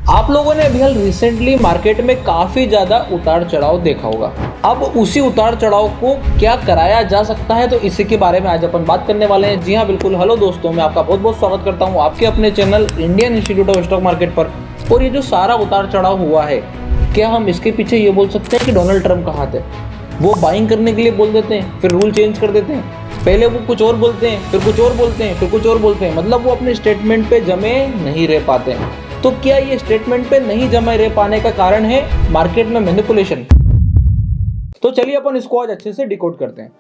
आप लोगों ने अभी हाल रिसेंटली मार्केट में काफी ज्यादा उतार चढ़ाव देखा होगा। अब उसी उतार चढ़ाव को क्या कराया जा सकता है, तो इसी के बारे में आज अपन बात करने वाले हैं। जी हाँ बिल्कुल। हेलो दोस्तों, मैं आपका बहुत बहुत स्वागत करता हूँ आपके अपने channel Indian institute of stock market पर। और ये जो सारा उतार चढ़ाव हुआ है, क्या हम इसके पीछे ये बोल सकते हैं कि डोनाल्ड ट्रंप का हाथ है? वो बाइंग करने के लिए बोल देते हैं, फिर रूल चेंज कर देते हैं। पहले वो कुछ और बोलते हैं, फिर कुछ और बोलते हैं, फिर कुछ और बोलते हैं। मतलब वो अपने स्टेटमेंट पे जमे नहीं रह पाते हैं। तो क्या ये स्टेटमेंट पे नहीं जमे रह पाने का कारण है मार्केट में मैनिपुलेशन? तो चलिए अपन इसको आज अच्छे से डिकोड करते हैं।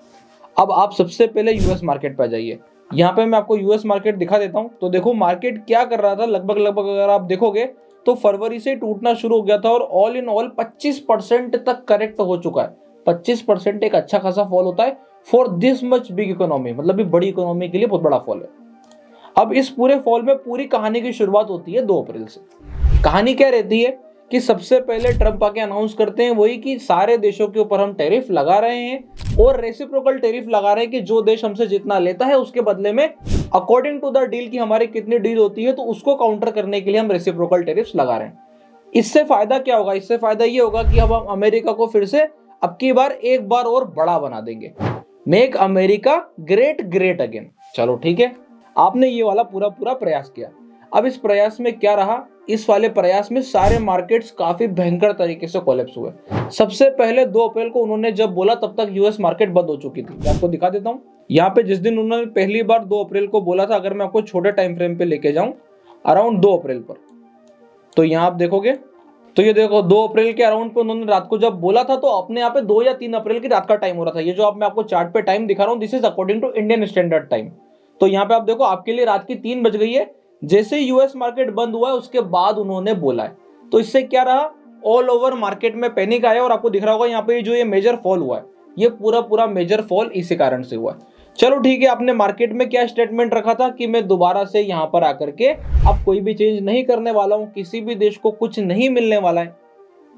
अब आप सबसे पहले यूएस मार्केट पे आ जाइए। यहाँ पे मैं आपको यूएस मार्केट दिखा देता हूँ। तो देखो मार्केट क्या कर रहा था, लगभग अगर आप देखोगे तो फरवरी से टूटना शुरू हो गया था और ऑल इन ऑल 25% तक करेक्ट हो चुका है। 25% एक अच्छा खासा फॉल होता है for this much big economy, मतलब बड़ी इकोनॉमी के लिए बहुत बड़ा फॉल है। अब इस पूरे फॉल में पूरी कहानी की शुरुआत होती है 2 अप्रैल से। कहानी क्या रहती है कि सबसे पहले ट्रंप आके अनाउंस करते हैं वही कि सारे देशों के ऊपर हम टैरिफ लगा रहे हैं और रेसिप्रोकल टैरिफ लगा रहे हैं कि जो देश हमसे जितना लेता है उसके बदले में अकॉर्डिंग टू द डील की हमारी कितनी डील होती है, तो उसको काउंटर करने के लिए हम रेसिप्रोकल टैरिफ्स लगा रहे हैं। इससे फायदा क्या होगा? इससे फायदा ये होगा कि अब हम अमेरिका को फिर से अब की बार एक बार और बड़ा बना देंगे। Make America great great again. चलो ठीक है, आपने ये वाला पूरा प्रयास किया। अब इस प्रयास में क्या रहा? इस वाले प्रयास में सारे मार्केट्स काफी भयंकर तरीके से कोलैप्स हुए। सबसे पहले 2 अप्रैल को उन्होंने जब बोला तब तक यूएस मार्केट बंद हो चुकी थी। मैं आपको दिखा देता हूँ। यहाँ पे जिस दिन उन्होंने पहली बार 2 अप्रैल को बोला था, अगर मैं आपको छोटे टाइम फ्रेम पे लेके जाऊं अराउंड 2 अप्रैल पर, तो यहाँ आप देखोगे तो ये देखो 2 अप्रैल के अराउंड पे उन्होंने रात को जब बोला था तो अपने यहाँ पे 2 या 3 अप्रैल की रात का टाइम हो रहा था। ये जो आप मैं आपको चार्ट पे टाइम दिखा रहा हूँ, this is according to Indian standard time. तो यहाँ पे आप देखो आपके लिए रात की 3 बज गई है। जैसे यूएस मार्केट बंद हुआ है उसके बाद उन्होंने बोला है, तो इससे क्या रहा? ऑल ओवर मार्केट में पैनिक आया और आपको दिख रहा होगा यहाँ पे जो ये मेजर फॉल हुआ है, ये पूरा मेजर फॉल इसी कारण से हुआ है। चलो ठीक है, आपने मार्केट में क्या स्टेटमेंट रखा था कि मैं दोबारा से यहाँ पर आकर के अब कोई भी चेंज नहीं करने वाला हूँ, किसी भी देश को कुछ नहीं मिलने वाला है,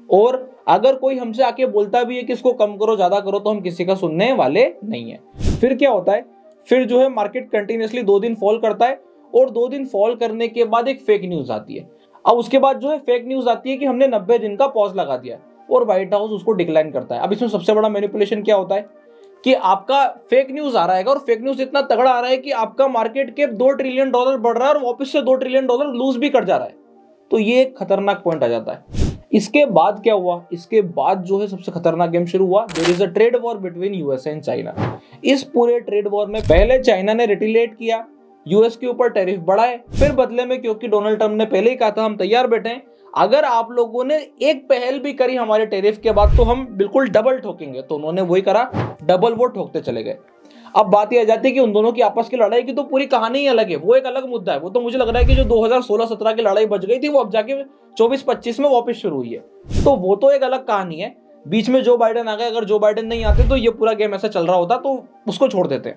और अगर कोई हमसे आके बोलता भी है कि इसको कम करो ज्यादा करो तो हम किसी का सुनने वाले नहीं है। फिर क्या होता है? फिर जो है मार्केट कंटिन्यूअसली 2 दिन फॉल करता है और 2 दिन फॉल करने के बाद एक फेक न्यूज आती है। अब उसके बाद जो है फेक न्यूज आती है कि हमने 90 दिन का पॉज लगा दिया है और व्हाइट हाउस उसको डिक्लाइन करता है। अब इसमें सबसे बड़ा मैनिपुलेशन क्या होता है कि आपका फेक न्यूज आ रहा है और फेक न्यूज इतना तगड़ा आ रहा है कि आपका मार्केट कैप $2 ट्रिलियन बढ़ रहा है और वापस से $2 ट्रिलियन लूज भी कर जा रहा है। तो ये एक खतरनाक पॉइंट आ जाता है। इसके बाद क्या हुआ? इसके बाद जो है सबसे खतरनाक गेम शुरू हुआ। There is a trade war between US and China. इस पूरे ट्रेड वॉर में पहले चाइना ने रिटेलिएट किया, यूएस के ऊपर टैरिफ बढ़ाए, फिर बदले में क्योंकि डोनाल्ड ट्रंप ने पहले ही कहा था हम तैयार बैठे हैं, अगर आप लोगों ने एक पहल भी करी हमारे टैरिफ के बाद तो हम बिल्कुल डबल ठोकेंगे। तो उन्होंने वही करा, डबल वो ठोकते चले गए। अब बात यह आ जाती है कि उन दोनों की आपस की लड़ाई की तो पूरी कहानी ही अलग है, वो एक अलग मुद्दा है। वो तो मुझे लग रहा है कि जो 2016-17 की लड़ाई बच गई थी वो अब जाके 24-25 में वापस शुरू हुई है, तो वो तो एक अलग कहानी है। बीच में जो बाइडेन आ गए, अगर जो बाइडेन नहीं आते तो ये पूरा गेम ऐसा चल रहा होता, तो उसको छोड़ देते।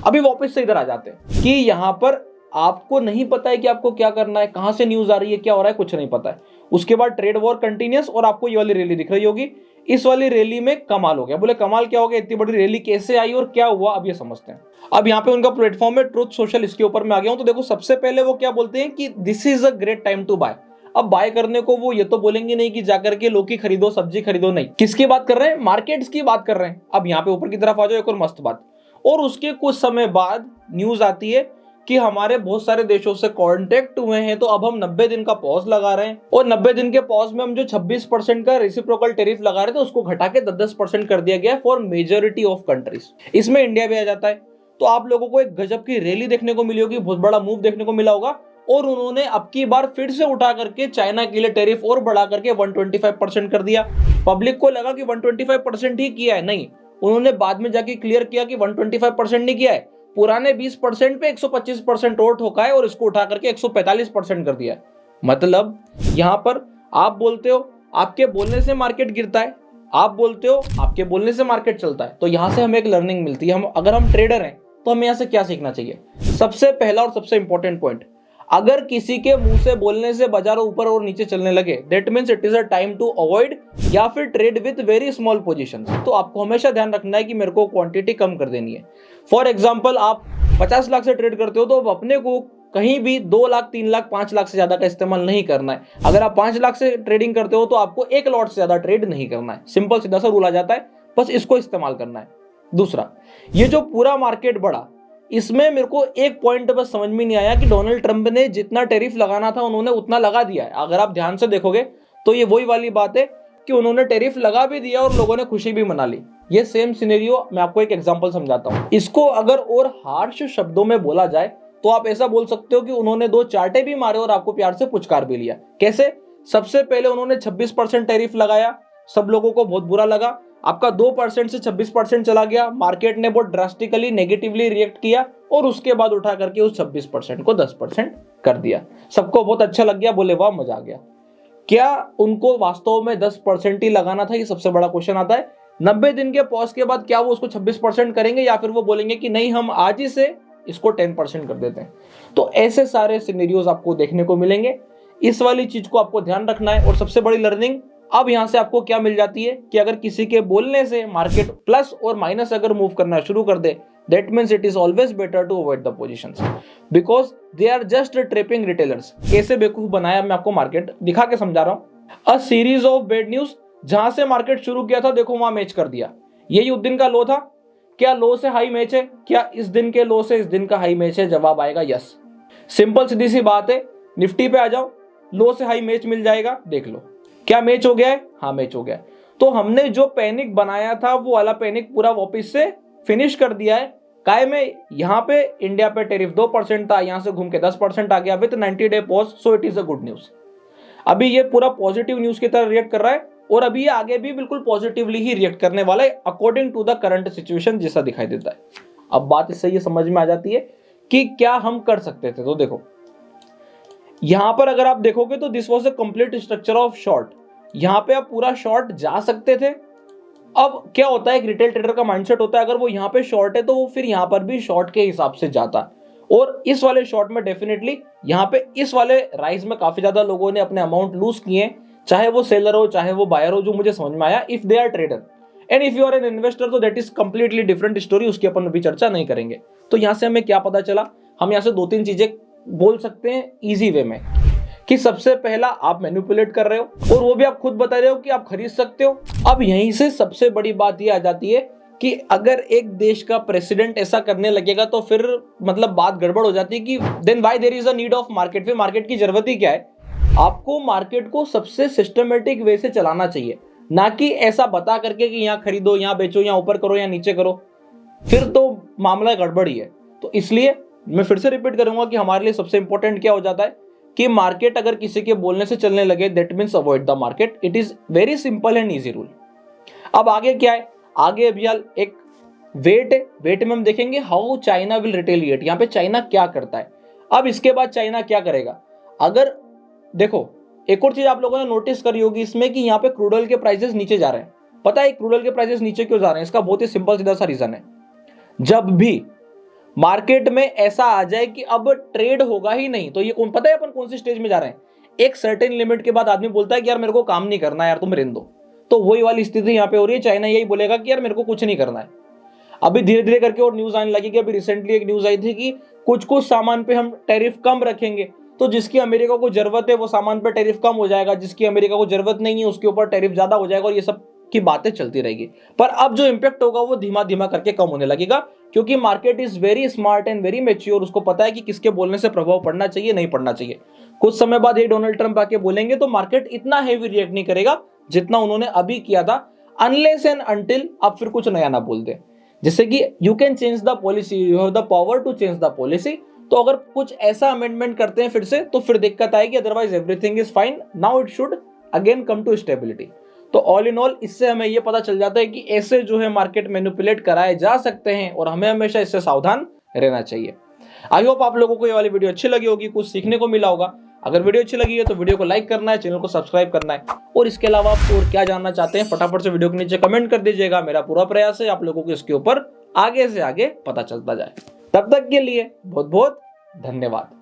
अभी वापस से इधर आ जाते हैं कि यहाँ पर आपको नहीं पता है कि आपको क्या करना है, कहां से न्यूज आ रही है, क्या हो रहा है, कुछ नहीं पता है। उसके बाद ट्रेड वॉर कंटिन्यूअस और आपको ये वाली रैली दिख रही होगी। इस वाली रैली में कमाल हो गया। बोले कमाल क्या हो गया? इतनी बड़ी रैली कैसे आई और क्या हुआ, अब ये समझते हैं। अब यहाँ पे उनका प्लेटफॉर्म है ट्रुथ सोशल, इसके ऊपर मैं आ गया हूं। तो देखो सबसे पहले वो क्या बोलते हैं कि this is a great time to buy. अब बाय करने को वो ये तो बोलेंगे नहीं कि जाकर के लौकी खरीदो, सब्जी खरीदो, नहीं। किसकी बात कर रहे हैं? मार्केट्स की बात कर रहे हैं। अब यहाँ पे ऊपर की तरफ आ जाओ, एक और मस्त बात। और उसके कुछ समय बाद न्यूज आती है कि हमारे बहुत सारे देशों से कांटेक्ट हुए हैं, तो अब हम 90 दिन का पॉज लगा रहे हैं और 90 दिन के पॉज में हम जो 26% का रेसिप्रोकल टैरिफ लगा रहे थे उसको घटा के 10% कर दिया गया फॉर मेजॉरिटी ऑफ कंट्रीज। इसमें इंडिया भी आ जाता है। तो आप लोगों को एक गजब की रैली देखने को मिली होगी, बहुत बड़ा मूव देखने को मिला होगा। और उन्होंने अब की बार फिर से उठा करके चाइना के लिए टैरिफ और बढ़ा करके 125% कर दिया। पब्लिक को लगा कि 125% ही किया है, नहीं, उन्होंने बाद में जाके क्लियर किया कि 125% नहीं किया है, पुराने 20% पे 125% और ठोका है और इसको उठा करके 145% कर दिया है। मतलब यहां पर आप बोलते हो आपके बोलने से मार्केट गिरता है, आप बोलते हो आपके बोलने से मार्केट चलता है। तो यहां से हमें एक लर्निंग मिलती है। हम अगर हम ट्रेडर हैं तो हमें यहां से क्या सीखना चाहिए? सबसे पहला और सबसे इंपॉर्टेंट पॉइंट, अगर किसी के मुंह से बोलने से बाजार ऊपर और नीचे चलने लगे, that means it is a time to avoid या फिर trade with very small positions. तो आपको हमेशा ध्यान रखना है कि मेरे को क्वांटिटी कम कर देनी है। फॉर एग्जांपल आप 50 लाख से ट्रेड करते हो तो अपने को कहीं भी 2 लाख 3 लाख 5 लाख से ज्यादा का इस्तेमाल नहीं करना है। अगर आप 5 लाख से ट्रेडिंग करते हो तो आपको 1 लॉट से ज्यादा ट्रेड नहीं करना है। सिंपल सीधा सा रूल आ जाता है, बस इसको इस्तेमाल करना है। दूसरा, ये जो पूरा मार्केट बढ़ा, इसमें मेरे को एक पॉइंट बस समझ में नहीं आया कि डोनाल्ड ट्रंप ने जितना टैरिफ लगाना था उन्होंने उतना लगा दिया है। अगर आप ध्यान से देखोगे तो ये वही वाली बात है कि उन्होंने टैरिफ लगा भी दिया और लोगों ने खुशी भी मना ली। ये सेम सिनेरियो मैं आपको एक एग्जांपल समझाता हूं। इसको अगर और हार्श शब्दों में बोला जाए तो आप ऐसा बोल सकते हो कि उन्होंने 2 चांटे भी मारे और आपको प्यार से पुचकार भी लिया। कैसे? सबसे पहले उन्होंने 26% टैरिफ लगाया, सब लोगों को बहुत बुरा लगा। आपका 2% से 26% चला गया, मार्केट ने बहुत ड्रास्टिकली नेगेटिवली रिएक्ट किया और उसके बाद उठा करके उस 26% को 10% कर दिया। सबको बहुत अच्छा लग गया, बोले वाह मजा आ गया। क्या उनको वास्तव में 10% ही लगाना था? ये सबसे बड़ा क्वेश्चन आता है। 90 दिन के पॉज के बाद क्या वो उसको 26% करेंगे या फिर वो बोलेंगे कि नहीं हम आज ही से इसको 10% कर देते हैं? तो ऐसे सारे सिनेरियोज आपको देखने को मिलेंगे। इस वाली चीज को आपको ध्यान रखना है। और सबसे बड़ी लर्निंग अब यहां से आपको क्या मिल जाती है कि अगर किसी के बोलने से मार्केट प्लस और माइनस अगर मूव करना शुरू कर दे, that means it is always better to avoid the positions because they are just trapping retailers। कैसे बेवकूफ बनाया मैं आपको मार्केट दिखा के समझा रहा हूं। A series of bad news, जहां से मार्केट शुरू किया था देखो वहां मैच कर दिया। यही उस दिन का लो था। क्या लो से हाई मैच है? क्या इस दिन के लो से इस दिन का हाई मैच है? जवाब आएगा यस। सिंपल सीधी सी बात है। निफ्टी पे आ जाओ, लो से हाई मैच मिल जाएगा, देख लो क्या मैच हो गया है। हाँ मैच हो गया है। तो हमने जो पैनिक बनाया था वो वाला पैनिक पूरा वापस से फिनिश कर दिया है। काय में यहाँ पे इंडिया पे टैरिफ 2% था, यहां से घूम के 10% आ गया with 90 day pause. So it is a good news. अभी ये पूरा पॉजिटिव न्यूज की तरह रिएक्ट कर रहा है और अभी ये आगे भी बिल्कुल पॉजिटिवली ही रिएक्ट करने वाला है according to the current situation जैसा दिखाई देता है। अब बात इससे ये समझ में आ जाती है कि क्या हम कर सकते थे। तो देखो यहां पर अगर आप देखोगे तो this was a complete structure of short. यहां पे आप पूरा शॉर्ट जा सकते थे। अब क्या होता है, एक रिटेल ट्रेडर का माइंडसेट होता है अगर वो यहाँ पे शॉर्ट है तो वो फिर यहाँ पर भी शॉर्ट के हिसाब से जाता है। और इस वाले शॉर्ट में डेफिनेटली यहाँ पे इस वाले राइज में काफी ज्यादा लोगों ने अपने अमाउंट लूज किए, चाहे वो सेलर हो चाहे वो बायर हो, जो मुझे समझ में आया। If they are trader and if you are an investor तो that is completely different story, उसकी अपन अभी चर्चा नहीं करेंगे। तो यहाँ से हमें क्या पता चला, हम यहाँ से 2-3 चीजें बोल सकते हैं इजी वे में कि सबसे पहला आप मैनिपुलेट कर रहे हो और वो भी आप खुद बता रहे हो कि आप खरीद सकते हो। अब यहीं से सबसे बड़ी बात ये आ जाती है कि अगर एक देश का प्रेसिडेंट ऐसा करने लगेगा तो फिर मतलब बात गड़बड़ हो जाती है कि then why there is a need of market. फिर मार्केट की जरूरत ही क्या है? आपको मार्केट को सबसे सिस्टमेटिक वे से चलाना चाहिए, ना कि ऐसा बता करके कि यहाँ खरीदो यहाँ बेचो यहाँ ऊपर करो यहाँ नीचे करो, फिर तो मामला गड़बड़ ही है। तो इसलिए मैं फिर से रिपीट करूंगा कि हमारे लिए सबसे इंपॉर्टेंट क्या हो जाता है कि मार्केट अगर किसी के बोलने से चलने लगे that means avoid the market. It is very simple and easy rule. अब आगे क्या है? आगे अभी एक वेट है। वेट में हम देखेंगे हाउ चाइना विल रिटेलिएट। यहाँ पे चाइना क्या करता है। अब इसके बाद चाइना क्या करेगा? अगर देखो एक और चीज आप लोगों ने नोटिस करी होगी इसमें कि यहाँ पे क्रूड ऑयल के प्राइसेस नीचे जा रहे हैं। पता है क्रूड ऑयल के प्राइसेस नीचे क्यों जा रहे हैं? इसका बहुत ही सिंपल सीधा सा रीजन है। जब भी मार्केट में ऐसा आ जाए कि अब ट्रेड होगा ही नहीं तो ये कौन पता है अपन कौन सी स्टेज में जा रहे हैं? एक सर्टेन लिमिट के बाद आदमी बोलता है कि यार मेरे को काम नहीं करना है यार, तुम रहने दो। तो वही वाली स्थिति यहाँ पे हो रही है। चाइना यही बोलेगा कि यार मेरे को कुछ नहीं करना है। अभी धीरे धीरे करके और न्यूज आने लगी कि अभी रिसेंटली एक न्यूज आई थी कि कुछ कुछ सामान पे हम टैरिफ कम रखेंगे, तो जिसकी अमेरिका को जरूरत है वो सामान पे टैरिफ कम हो जाएगा, जिसकी अमेरिका को जरूरत नहीं है उसके ऊपर टैरिफ ज्यादा हो जाएगा, और ये सब की बातें चलती रहेगी। पर अब जो इंपैक्ट होगा वो धीमा धीमा करके कम होने लगेगा, क्योंकि market is very smart and very mature. उसको पता है कि किसके बोलने से प्रभाव पड़ना चाहिए नहीं पड़ना चाहिए। कुछ समय बाद ये डोनाल्ड ट्रंप आके बोलेंगे तो मार्केट इतना हैवी रिएक्ट नहीं करेगा जितना उन्होंने अभी किया था, अनलेस एंड अनटिल आप फिर कुछ नया ना बोल दे। जैसे कि you can change the policy, you have the power to change the policy. तो अगर कुछ ऐसा अमेंडमेंट करते हैं फिर से तो फिर दिक्कत आएगी, otherwise everything is fine. Now it should again come to stability. तो ऑल इन ऑल इससे हमें ये पता चल जाता है कि ऐसे जो है मार्केट मैनिपुलेट कराए जा सकते हैं और हमें हमेशा इससे सावधान रहना चाहिए। आई होप आप लोगों को ये वाली वीडियो अच्छी लगी होगी, कुछ सीखने को मिला होगा। अगर वीडियो अच्छी लगी है तो वीडियो को लाइक करना है, चैनल को सब्सक्राइब करना है, और इसके अलावा आप और क्या जानना चाहते हैं फटाफट से वीडियो के नीचे कमेंट कर दीजिएगा। मेरा पूरा प्रयास है आप लोगों को इसके ऊपर आगे से आगे पता चलता जाए। तब तक के लिए बहुत बहुत धन्यवाद।